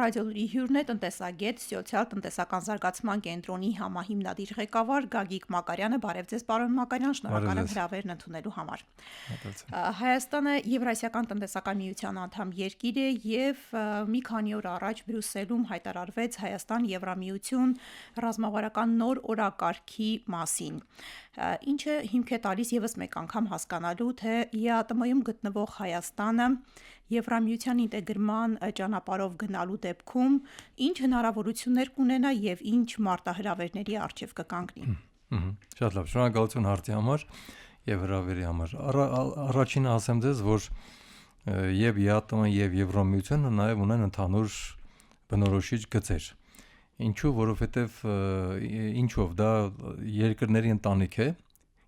Ռադիոլուրի հյուրն է տնտեսագետ, սոցիալ-տնտեսական զարգացման կենտրոնի համահիմնադիր ղեկավար Գագիկ Մակարյանը։ Բարև ձեզ, պարոն Մակարյան, շնորհակալ եմ հրավերն ընդունելու համար։ Հայաստանը Եվրասիական տնտեսական միության անդամ երկիր է եւ մի քանի օր առաջ Բրյուսելում հայտարարվեց Հայաստան-Եվրամիություն ռազմավարական նոր օրակարգի մասին, ինչը հիմք է տալիս եւս մեկ անգամ հասկանալու, թե ԵԱՏՄ-ում գտնվող Հայաստանը Եվրամիության ինտեգրման ճանապարհով գնալու դեպքում ինչ հնարավորություններ կունենա եւ ինչ մարտահրավերների առջեւ կկանգնի։ Շատ լավ, շնորհակալություն հարցի համար եւ հրավերի համար։ Առաջինը ասեմ ձեզ, որ եւ ԵԱՏՄ-ը եւ Եվրամիությունը նաեւ ունեն ընդհանուր բնորոշիչ գծեր։ Ինչու, որովհետեւ ինչով դա երկրների ընտանիք է։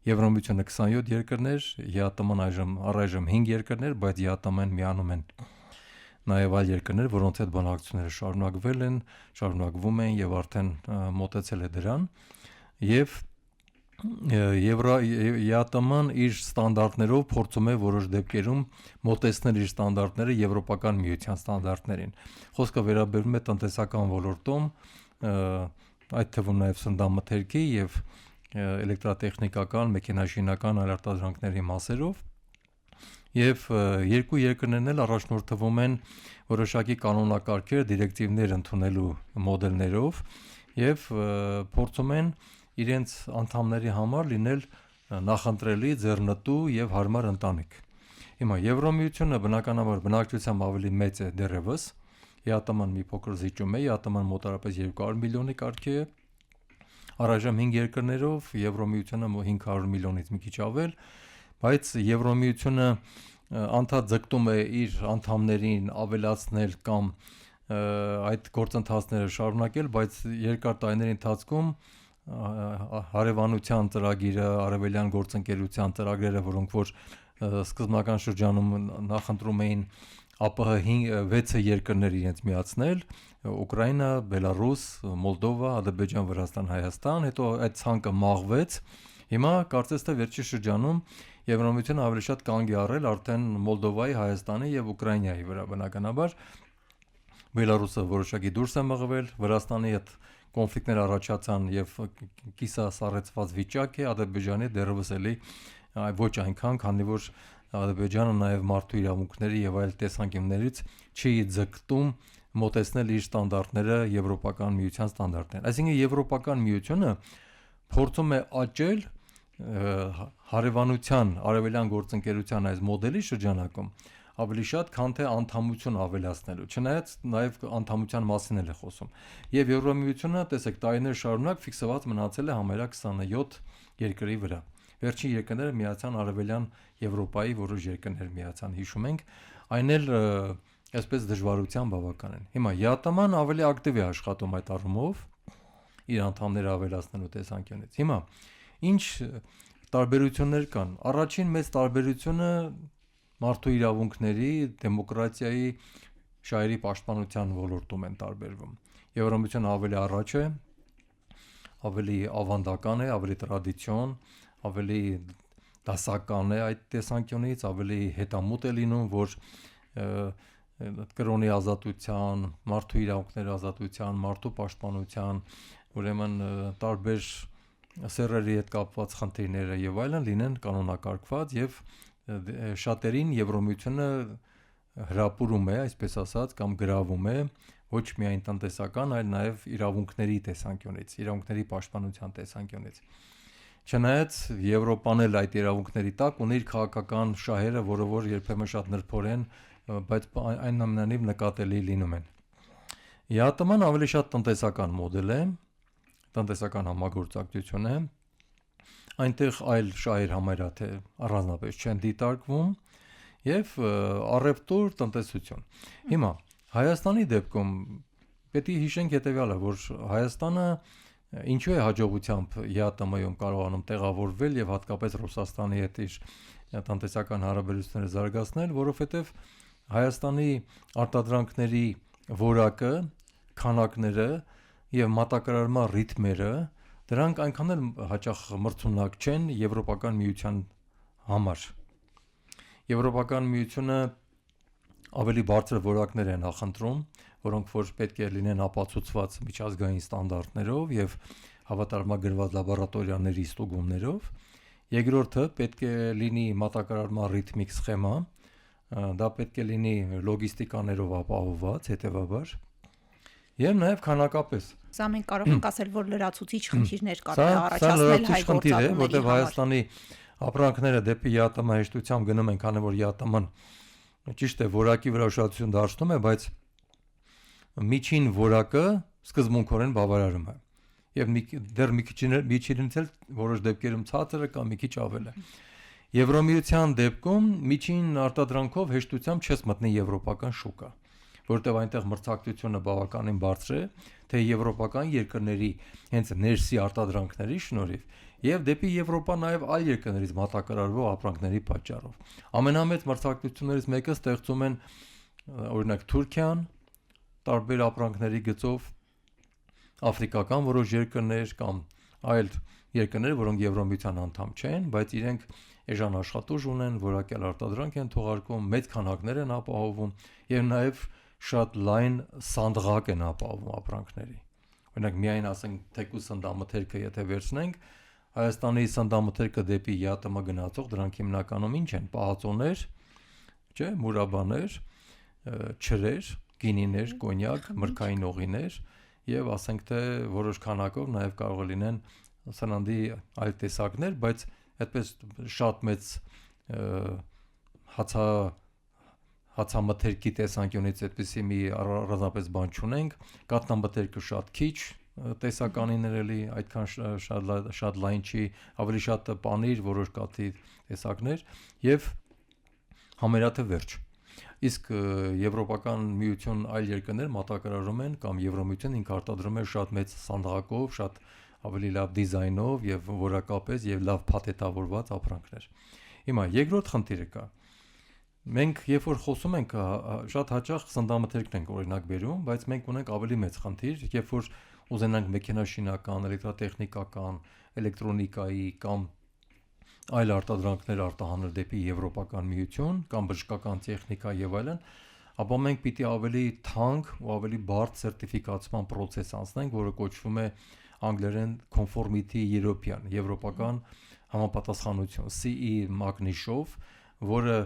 Եվրամիությունը 27 երկրներ, ԵԱՏՄ-ն առայժմ 5 երկրներ, բայց ԵԱՏՄ-ն միանում են նաև այլ երկրներ, որոնց հետ բանակցությունները շարունակվում են եւ արդեն մոտեցել է դրան, եւ ԵԱՏՄ-ն իր ստանդարտներով փորձում է որոշ դեպքերում մոտեցնել իր ստանդարտները Եվրոպական միության ստանդարտներին։ Խոսքը վերաբերում է տնտեսական ոլորտում, այդ թվում նաև սննդամթերքի եւ էլեկտրատեխնիկական, մեքենաշինական այլ արտադրանքների մասերով, եւ երկու երկրներն էլ առաջնորդվում են որոշակի կանոնակարգեր, դիրեկտիվներ ընդունելու մոդելներով եւ փորձում են իրենց անդամների համար լինել նախընտրելի, ձեռնտու եւ հարմար ընտանիք։ Հիմա Եվրամիությունը բնականաբար բնակչությամբ ավելի մեծ է դեռևս, ԵԱՏՄ-ն մի փոքր զիջում է, ԵԱՏՄ-ն մոտավորապես 200 միլիոնի կարգի է, առայժմ 5 երկրներով, Եվրամիությունը 500 միլիոնից մի քիչ ավել, բայց Եվրամիությունը անդադ ձգտում է իր անդամներին ավելացնել կամ այդ գործընթացները շարունակել, բայց երկար տարիների ընթացքում հարևանության ծրագիրը, արևելյան գործընկերության ծրագրերը, որոնք որ սկզբնական շրջանում նախընտրում էին ԱՊՀ 6 երկրներ իրենց միացնել, Ուկրաինա, Բելարուս, Մոլդովա, Ադրբեջան, Վրաստան, Հայաստան, հետո այդ ցանկը մաղվեց։ Հիմա կարծես թե վերջի շրջանում Եվրամիությունը ավելի շատ կանգ է առել արդեն Մոլդովայի, Հայաստանի եւ Ուկրաինայի վրա, բնականաբար Բելարուսը որոշակի դուրս է մղվել, Վրաստանի հետ կոնֆլիկտներ առաջացան եւ կիսասառեցված վիճակ է, Ադրբեջանի դեռևս էլի ոչ այնքան, քանի որ Ադրբեջանը նաեւ մարդու իրավունքների եւ այլ տեսանկյուններից չի ձգտում մոտեցնել իր ստանդարտները Եվրոպական միության ստանդարտներին։ Այսինքն Եվրոպական միությունը փորձում է աճել հարևանության, արևելյան գործընկերության այս մոդելի շրջանակում ավելի շատ, քան թե անդամություն ավելացնելու, չնայած նաև անդամության մասին էլ է խոսում։ Եվ Եվրամիությունը, տեսեք, տարիներ շարունակ ֆիքսված մնացել է համարյա 27 երկրի վրա։ Վերջին երկրները միացան արևելյան Եվրոպայի որոշ երկրներ միացան, հիշում ենք, այն էլ այսպես դժվարության բավական են։ Հիմա ԵԱՏՄ-ն ավելի ակտիվ է աշխատում այդ առումով իր անդամները ավելացնելու տեսանկյունից։ Հիմա ինչ տարբերություններ կան։ Առաջին մեծ տարբերությունը մարդու իրավունքների, դեմոկրատիայի, շահերի պաշտպանության ոլորտում են տարբերվում։ Եվրամիությունը ավելի առաջ է, ավելի ավանդական է, ավելի տրադիցիոն, ավելի դասական է այդ տեսանկյունից, ավելի հետամուտ է լինում, որ կրոնի ազատության, մարդու իրավունքների ազատության, մարդու պաշտպանության, ուրեմն տարբեր սեռերի հետ կապված խնդիրները եւ այլն լինեն կանոնակարգված եւ շատերին Եվրամիությունը հրապուրում է, այսպես ասած, կամ գրավում է ոչ միայն տնտեսական, այլ նաեւ իրավունքների տեսանկյունից, իրավունքների պաշտպանության տեսանկյունից։ Չնայած Եվրոպան էլ այդ իրավունքների տակ ունի իր քաղաքական շահերը, որը որ երբեմն շատ նրբորեն, բայց այնուամենայնիվ նկատելի լինում են։ ԵԱՏՄ-ն ավելի շատ տնտեսական մոդել է, տնտեսական համագործակցություն է, այնտեղ այլ շահեր համարյա թե առանձնապես չեն դիտարկվում եւ առևտուր, տնտեսություն։ Հիմա Հայաստանի դեպքում պետք է հիշենք հետեւյալը, որ Հայաստանը ինչու է հաջողությամբ ԵԱՏՄ-ում կարողանում տեղավորվել եւ հատկապես Ռուսաստանի հետ իր տնտեսական հարաբերությունները զարգացնել, որովհետեւ Հայաստանի արտադրանքների որակը, քանակները եւ մատակարարման ռիթմերը դրանք այնքան էլ հաճախ մրցունակ չեն Եվրոպական միության համար։ Եվրոպական միությունը ավելի բարձր որակներ են նախընտրում, որոնք որ պետք է լինեն ապացուցված միջազգային ստանդարտներով եւ հավատարմագրված լաբորատորիաների ստուգումներով։ Երկրորդը պետք է լինի մատակարարման ռիթմիկ սխեմա, դա պետք է լինի լոգիստիկաներով ապահովված, հետեւաբար, եւ նաեւ քանակապես։ Սա մենք կարող ենք ասել, որ լրացուցիչ խնդիրներ կարող է առաջացնել հայ գործատուների համար։ Որտեղ Հայաստանի ապրանքները դեպի ԵԱՏՄ հեշտությամբ գնում են, քանի որ ԵԱՏՄ-ն ճիշտ է որակի վրա ուշադրություն դարձնում է, բայց միջին որակը սկզբունքորեն բավարարում է եւ դեռ միջինից էլ որոշ դեպքերում ցածր է կամ մի քիչ ավել է։ Եվրոմիության դեպքում միջին արտադրանքով հեշտությամբ չես մտնի եվրոպական շուկա, որտեղ այնտեղ մրցակցությունը բավականին բարձր է, թե եվրոպական երկրների հենց ներսի արտադրանքների շնորհիվ եւ դեպի Եվրոպա նաեւ այլ երկրներից մատակարարվող ապրանքների պատճառով։ Ամենամեծ մրցակցություններից մեկը ստեղծում են օրինակ Թուրքիան, տարբեր ապրանքների գծով, աֆրիկական որոշ երկրներ կամ այլ երկրներ, որոնք Եվրոմիության անդամ չեն, բայց իրենք էժան աշխատուժ ունեն, որակյալ արտադրանք են թողարկում, մեծ քանակներ են ապահովում եւ նաեւ շատ լայն սանդղակ են ապահովում ապրանքների։ Օրինակ միայն ասենք թեկուզ սննդամթերքը եթե վերցնենք, Հայաստանի սննդամթերքը դեպի ԵԱՏՄ գնացող դրանք հիմնականում ինչ են, պահածոներ, չէ, մուրաբաներ, չրեր, գինիներ, կոնյակ, մրգային օղիներ եւ ասենք թե որոշ քանակով նաեւ կարող է լինեն սննդի այլ տեսակներ, բայց այդպես շատ մեծ հացամթերքի տեսանկյունից այդպեսի մի առանձնապես բան չունենք, կաթնամթերքը շատ քիչ տեսականին էլի այդքան շատ լայն չի, ավելի շատ պանիր, որոշ կաթի տեսակներ եւ համերաթը վերջ։ Իսկ Եվրոպական միություն այլ երկրներ մատակարարում են կամ Եվրոմիությունը ինքը արտադրում է շատ մեծ սանդղակով, շատ ավելի լավ դիզայնով եւ որակապես եւ լավ փաթեթավորված ապրանքներ։ Հիմա երկրորդ խնդիրը կա։ Մենք երբ որ խոսում ենք շատ հաճախ սննդամթերքն ենք օրինակ բերում, բայց մենք ունենք ավելի մեծ խնդիր, երբ որ ուզենանք մեքենաշինական, էլեկտրատեխնիկական, էլեկտրոնիկայի կամ այլ արտադրանքներ արտահանել դեպի Եվրոպական միություն կամ բժշկական տեխնիկա եւ այլն, ապա մենք պիտի ավելի թանկ ու ավելի բարդ սերտիֆիկացման process անցնենք, որը կոչվում է անգլերեն conformity European, եվրոպական համապատասխանություն, CE մակնիշով, որը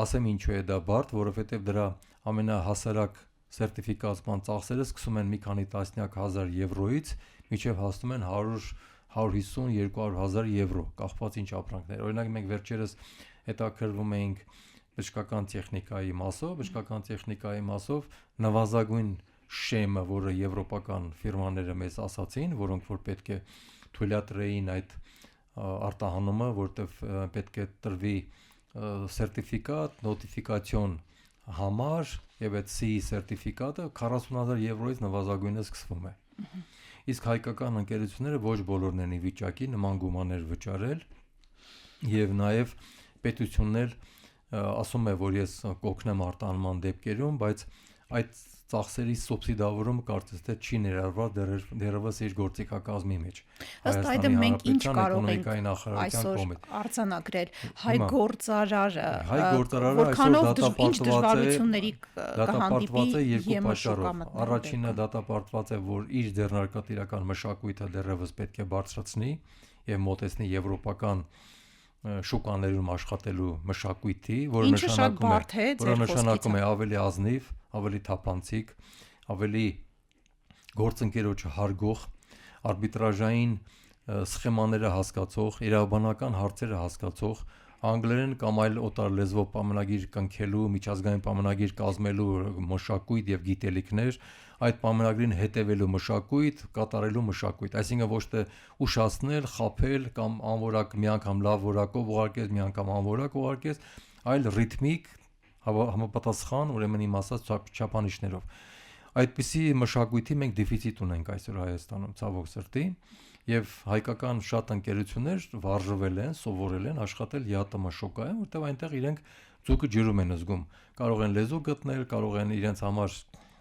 ասեմ ինչու է դա բարդ, որովհետեւ դրա ամենահասարակ սերտիֆիկացման ծախսերը սկսում են մի քանի տասնյակ հազար եվրոից մինչև հասնում են 150-200 եվրո, կախված ինչ ապրանքներ։ Օրինակ մենք վերջերս հետաքրվում էինք բժշկական տեխնիկայի մասով նվազագույն շեմը, որը եվրոպական ֆիրմաները մեզ ասացին, որոնք որ պետք է թույլատրեին այդ արտահանումը, որտեղ պետք է տրվի սերտիֆիկատ, նոտիֆիկացիոն համար եւ այդ C սերտիֆիկատը 40000 եվրոից նվազագույնը սկսվում է։ Իսկ հայկական ընկերությունները ոչ բոլորն են ի վիճակի նման գումարներ վճարել եւ նաեւ պետությունն էլ ասում է, որ ես կօգնեմ արտահանման դեպքերում, բայց այդ ծախսերի սուբսիդավորումը կարծես թե չի ներառված դեռևս իր գործիքակազմի մեջ։ Ըստ այդմ մենք ինչ կարող ենք այսօր արձանագրել հայ գործարարը, որքանով ինչ դժվարությունների կհանդիպի երկու պատճառով։ Առաջինը դատապարտված է, որ իր ձեռնարկատիրական մշակույթը դեռևս պետք է բարձրացնի եւ մոտեցնի եվրոպական շուկաներում աշխատելու մշակույթի, որը նշանակում է ավելի ազնիվ, ավելի թափանցիկ, ավելի գործընկերոջը հարգող, արբիտրաժային սխեմաները հասկացող, իրավաբանական հարցերը հասկացող, անգլերեն կամ այլ օտար լեզվով պայմանագիր կնքելու, միջազգային պայմանագիր կազմելու մշակույթ եւ գիտելիքներ, այդ պայմանագրին հետևելու մշակույթ, կատարելու մշակույթ, այսինքն ոչ թե ուշացնել, խաբել կամ անորակ մի անգամ լավ որակով ուղարկես, մի անգամ անորակ ուղարկես, այլ ռիթմիկ համապատասխան, ուրեմն իմ ասած չափանիշներով։ Այդպիսի մշակույթի մենք դեֆիցիտ ունենք այսօր Հայաստանում, ցավոք սրտի, եւ հայկական շատ ընկերություններ վարժվել են, սովորել են աշխատել ԵԱՏՄ շոկայում, որտեղ այնտեղ իրենք ձուկը ջրում են զգում, կարող են լեզու գտնել, կարող են իրենց համար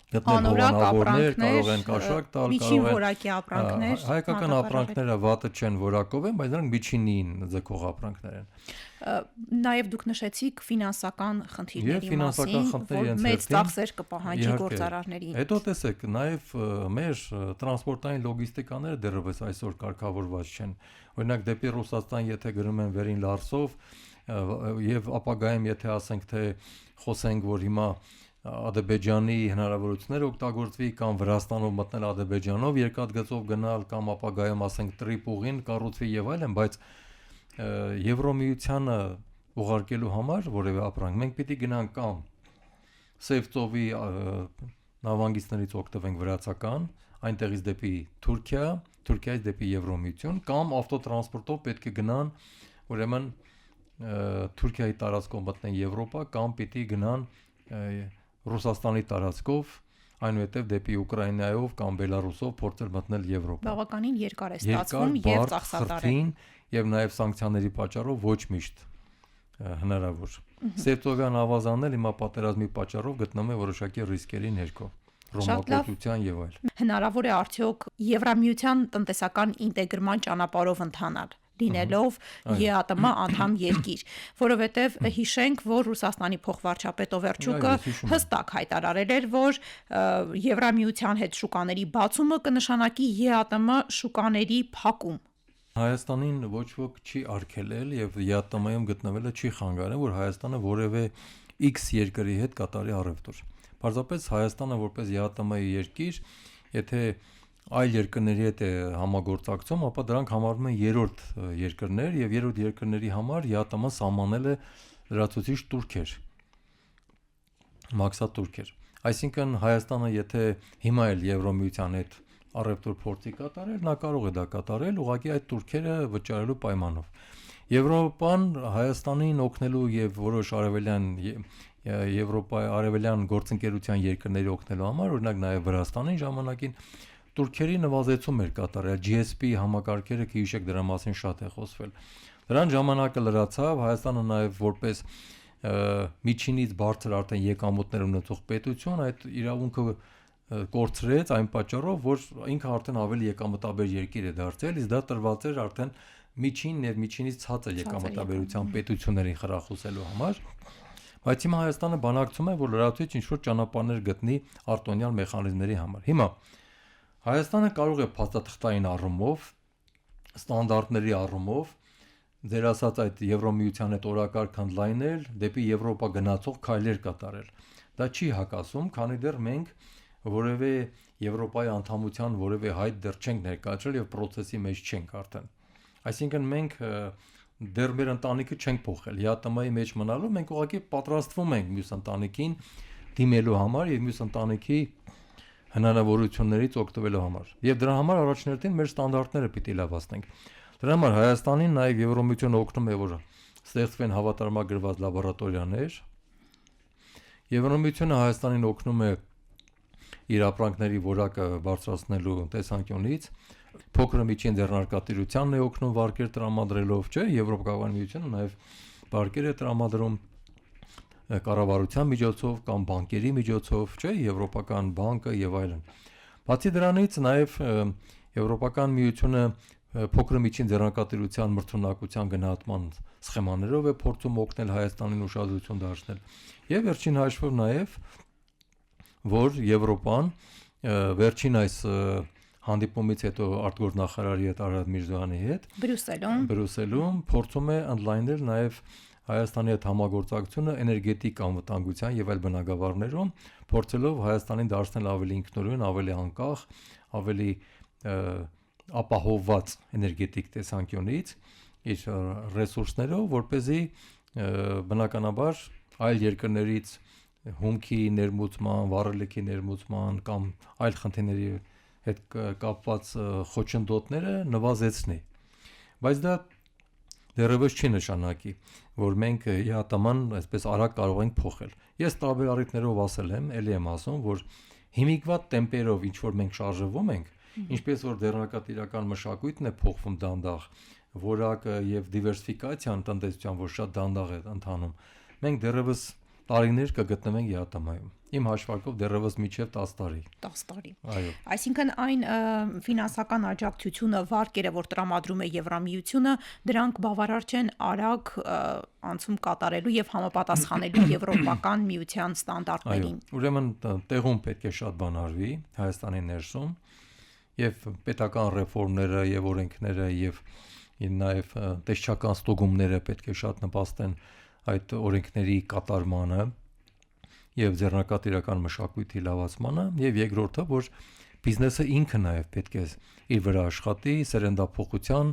գտնել հովանավորներ, կարող են կաշառք տալ, միջին որակի ապրանքներ, հայկական ապրանքները վատը չեն որակով են, բայց նրանք միջինին ձգող ապրանքներ են։ Նաև դուք նշեցիք ֆինանսական խնդիրների մասին, որ մեծ ծախսեր կպահանջի գործարարներին։ Հետո տեսեք, նաև մեր տրանսպորտային լոգիստիկաները դեռևս այսօր կարգավորված չեն։ Օրինակ դեպի Ռուսաստան, եթե գնում են վերին Լարսով, եւ ապագայում եթե ասենք թե խոսենք, որ հիմա Ադրբեջանի հնարավորությունները օգտագործվի կամ Վրաստանով մտնել Ադրբեջանով երկաթգծով գնալ կամ ապագայում ասենք Տրիպուղին կառուցվի եւ այլն, բայց Եվրոմիությանը ուղարկելու համար որևէ ապրանք մենք պիտի գնանք կամ Սևծովի նավանգիցներից օգտվենք վրացական, այնտեղից դեպի Թուրքիա, Թուրքիայից դեպի Եվրոմիություն կամ ավտոտրանսպորտով պետք է գնան, ուրեմն Թուրքիայի տարածքով մտնեն Եվրոպա կամ պիտի գնան Ռուսաստանի տարածքով, այնուհետև դեպի Ուկրաինայով կամ Բելարուսով փորձել մտնել Եվրոպա։ Բավականին երկար է ստացվում եւ ծախսատար է։ Եվ նաև սանկցիաների պատճառով ոչ միշտ հնարավոր։ Սևծովյան ավազանն էլ հիմա պատերազմի պատճառով գտնվում է որոշակի ռիսկերի ներքո, ռոմակոծության եւ այլ։ Հնարավոր է արդյոք Եվրամիության տնտեսական ինտեգրման ճանապարհով ընթանալ, լինելով ԵԱՏՄ անդամ երկիր, որովհետև հիշենք, որ Ռուսաստանի փոխվարչապետ Օվերչուկը հստակ հայտարարել էր, որ Եվրամիության հետ շուկաների բացումը կնշանակի ԵԱՏՄ շուկաների փակում։ Հայաստանին ոչ ոք չի արգելել եւ ԵԱՏՄ-ում գտնվելը չի խանգարել, որ Հայաստանը որևէ X երկրի հետ կատարի առևտուր։ Պարզապես Հայաստանը որպես ԵԱՏՄ-ի երկիր, եթե այլ երկրների հետ է համագործակցում, ապա դրանք համարվում են երրորդ երկրներ եւ երրորդ երկրների համար ԵԱՏՄ սահմանել է լրացուցիչ տուրքեր, մաքսատուրքեր։ Այսինքն Հայաստանը եթե հիմա էլ Եվրոմիության հետ առևտուր փորձի կատարել, նա կարող է դա կատարել, ուղղակի այդ տուրքերը վճարելու պայմանով։ Եվրոպան Հայաստանին օգնելու եւ որոշ արևելյան գործընկերության երկրների օգնելու համար, օրինակ նաեւ Վրաստանին ժամանակին տուրքերի նվազեցում էր կատարել, GSP համակարգերը կհիշեք դրա մասին շատ է խոսվել։ Դրան ժամանակը լրացավ, Հայաստանը նաեւ որպես միջինից բարձր արդեն եկամուտներ ունեցող պետություն այդ իրավունքը կորցրեց այն պատճառով, որ ինքը արդեն ավելի եկամտաբեր երկիր է դարձել, իսկ դա տրված էր արդեն միջին եւ միջինից ցածր եկամտաբերության պետություններին խրախուսելու համար։ Բայց հիմա Հայաստանը բանակցում է, որ լրացուցիչ ինչ-որ ճանապարհներ գտնի արտոնյալ մեխանիզմների համար։ Հիմա Հայաստանը կարող է փաստաթղթային առումով, ստանդարտների առումով, ձեր ասած այդ Եվրոմիության հետ օրակարգ ընդլայնել, դեպի Եվրոպա գնացող քայլեր կատարել։ Դա չի հակասում, քանի դեռ մենք որևէ Եվրոպայի անդամության որևէ հայտ դեռ չենք ներկայացրել եւ process-ի մեջ չենք արդեն։ Այսինքն մենք դեռ մեր ընտանիքը չենք փոխել։ ԵԱՏՄ-ի մեջ մնալու մենք ուղղակի պատրաստվում ենք մյուս ընտանիքին դիմելու համար եւ մյուս ընտանիքի հնարավորություններից օգտվելու համար։ Եվ դրա համար առաջնորդին մեր ստանդարտները պիտի լավացնենք։ Դրա համար Հայաստանին նաեւ Եվրոմիությունը օգնում է, որ ստեղծվեն հավատարմագրված լաբորատորիաներ։ Եվրոմիությունը Հայաստանին օգնում է իր ապրանքների որակը բարձրացնելու տեսանկյունից, փոքր միջին ձեռնարկատիրությանն է օգնում վարկեր տրամադրելով, չէ՞, Եվրոպական միությունը նաև վարկեր է տրամադրում կառավարության միջոցով կամ բանկերի միջոցով, չէ՞, Եվրոպական բանկը եւ այլն։ Բացի դրանից նաև Եվրոպական միությունը փոքր միջին ձեռնարկատիրության մրցունակության գնահատման սխեմաներով է փորձում օգնել Հայաստանին ուշադրություն դարձնել։ Եվ վերջին հաշվով նաև որ Եվրոպան վերջին այս հանդիպումից հետո արտգործնախարարի հետ Արադ Միրզոյանի հետ Բրյուսելում փորձում է ընդլայնել նաև Հայաստանի հետ համագործակցությունը էներգետիկ անվտանգության եւ այլ բնագավառներում, փորձելով Հայաստանին դարձնել ավելի ինքնուրույն, ավելի անկախ, ավելի ապահովված էներգետիկ տեսանկյունից իր ռեսուրսներով, որպեսզի բնականաբար այլ երկրներից հումքի ներմուծման, վառելիքի ներմուծման կամ այլ խնդիրների հետ կապված խոչընդոտները նվազեցնի։ Բայց դա դեռևս չի նշանակի, որ մենք ԵԱՏՄ-ն այսպես արագ կարող ենք փոխել։ Ես տարբեր առիթներով ասել եմ, ելի եմ ասում, որ հիմիկվա տեմպերով ինչ որ մենք շարժվում ենք, ինչպես որ ձեռնարկատիրական մշակույթն է փոխվում դանդաղ, որակը եւ դիվերսիֆիկացիան տնտեսության, որ շատ դանդաղ է ընթանում, մենք դեռևս տարիներ կգտնվենք ԵԱՏՄ-ում։ Իմ հաշվարկով դեռևս մինչև 10 տարի։ 10 տարի։ Այո։ Այսինքն այն ֆինանսական աջակցությունը, վարկերը, որ տրամադրում է Եվրամիությունը, դրանք բավարար չեն արագ անցում կատարելու եւ համապատասխանելու եվրոպական միության ստանդարտներին։ Այո։ Ուրեմն տեղում պետք է շատ բան արվի Հայաստանի ներսում եւ պետական ռեֆորմները եւ օրենքները եւ նաեւ տեսչական ստուգումները պետք է շատ նպաստեն այդ օրենքների կատարմանը եւ ձեռնարկատիրական մշակույթի լավացմանը եւ երկրորդը որ բիզնեսը ինքը նաեւ պետք է իր վրա աշխատի սերնդափոխության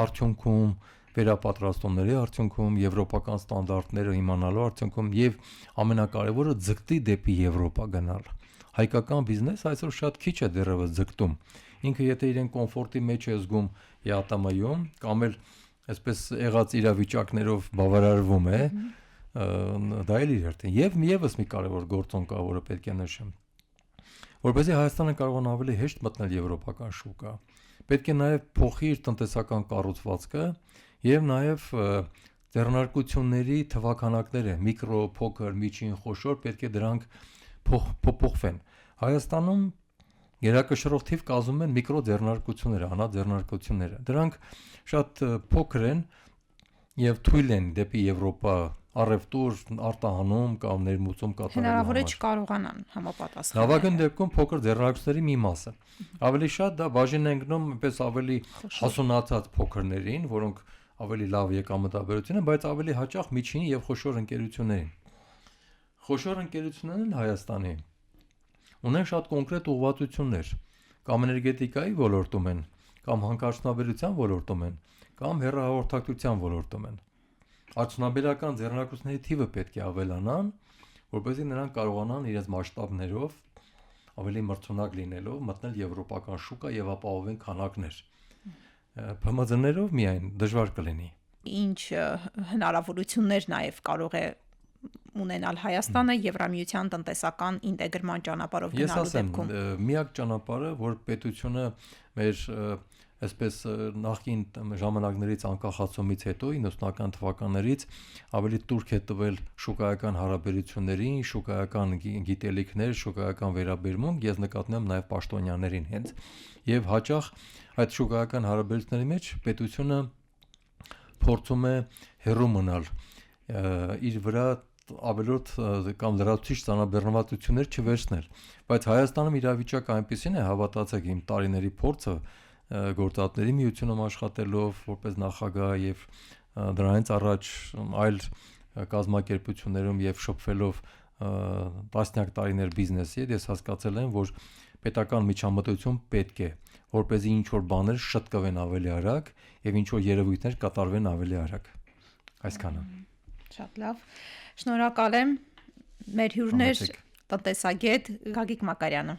արդյունքում վերապատրաստումների արդյունքում եվրոպական ստանդարտները իմանալու արդյունքում եւ ամենակարևորը ձգտի դեպի Եվրոպա գնալ հայկական բիզնես այսօր շատ քիչ է դեռևս ձգտում ինքը եթե իրեն կոմֆորտի մեջ է զգում ԵԱՏՄ-ում կամ էլ այսպես եղած իրավիճակներով բավարարվում է դա էլ իր հերթին եւ միևս մի կարևոր գործոն կա որը պետք է նշեմ որովհետեւ Հայաստանը կարողանա ավելի հեշտ մտնել եվրոպական շուկա պետք է նաեւ փոխի իր տնտեսական կառուցվածքը եւ նաեւ ձեռնարկությունների թվականակները միկրո, փոքր, միջին, խոշոր պետք է դրանք փոխվեն Հայաստանում Գերակշռող թիվ կազմում են միկրո ձեռնարկությունները, անաձեռնարկությունները։ Դրանք շատ փոքր են եւ թույլ են դեպի Եվրոպա առևտուր արտահանում կամ ներմուծում կատարելու համար։ Հնարավոր է չկարողանան համապատասխանել։ Լավագույն դեպքում փոքր ձեռնարկությունների մի մասը։ Ավելի շատ դա բաժին են գնում այնպես ավելի հասունացած փոքրներին, որոնք ավելի լավ եկամտաբերություն են, բայց ավելի հաճախ միջին եւ խոշոր ընկերություններին։ Խոշոր ընկերություններն Հայաստանի ունեն շատ կոնկրետ ուղղվածություններ, կամ էներգետիկայի ոլորտում են, կամ հանքարդյունաբերության ոլորտում են, կամ հեռահաղորդակցության ոլորտում են։ Արդյունաբերական ձեռնարկությունների թիվը պետք է ավելանան, որպեսզի նրանք կարողանան իրենց մասշտաբներով ավելի մրցունակ լինելով մտնել եվրոպական շուկա եւ ապահովեն քանակներ։ ՓՄԶ-ներով միայն դժվար կլինի։ Ինչ հնարավորություններ նաեւ կարող է ունենալ Հայաստանը Եվրամիության տնտեսական ինտեգրման ճանապարհով գնալու դեպքում։ Ես ասեմ, միակ ճանապարհը, որ պետությունը մեր այսպես նախկին ժամանակներից անկախացումից հետո 90-ական թվականներից ավելի տուրք է տվել շուկայական հարաբերություններին, շուկայական գիտելիքներ, շուկայական վերաբերմունք, ես նկատում եմ նաև պաշտոնյաներին հենց, եւ հաճախ այդ շուկայական հարաբերությունների մեջ պետությունը փորձում է հեռու մնալ իր վրա ավելորդ կամ լրացուցիչ ծանրաբեռնվածություններ չվերցնել, բայց Հայաստանում իրավիճակը այնպեսին է, հավատացեք իմ տարիների փորձը գործատների միությունում աշխատելով որպես նախագահ եւ դրանից առաջ այլ կազմակերպություններում եւ շփվելով տասնյակ տարիներ բիզնեսի հետ ես հասկացել եմ, որ պետական միջամտություն պետք է, որպեսզի ինչ որ բաներ շտկվեն ավելի արագ եւ ինչ որ երևույթներ կատարվեն ավելի արագ։ Այսքանը։ Շատ լավ։ Շնորհակալ եմ։ Մեր հյուրն էր տնտեսագետ Գագիկ Մակարյանը։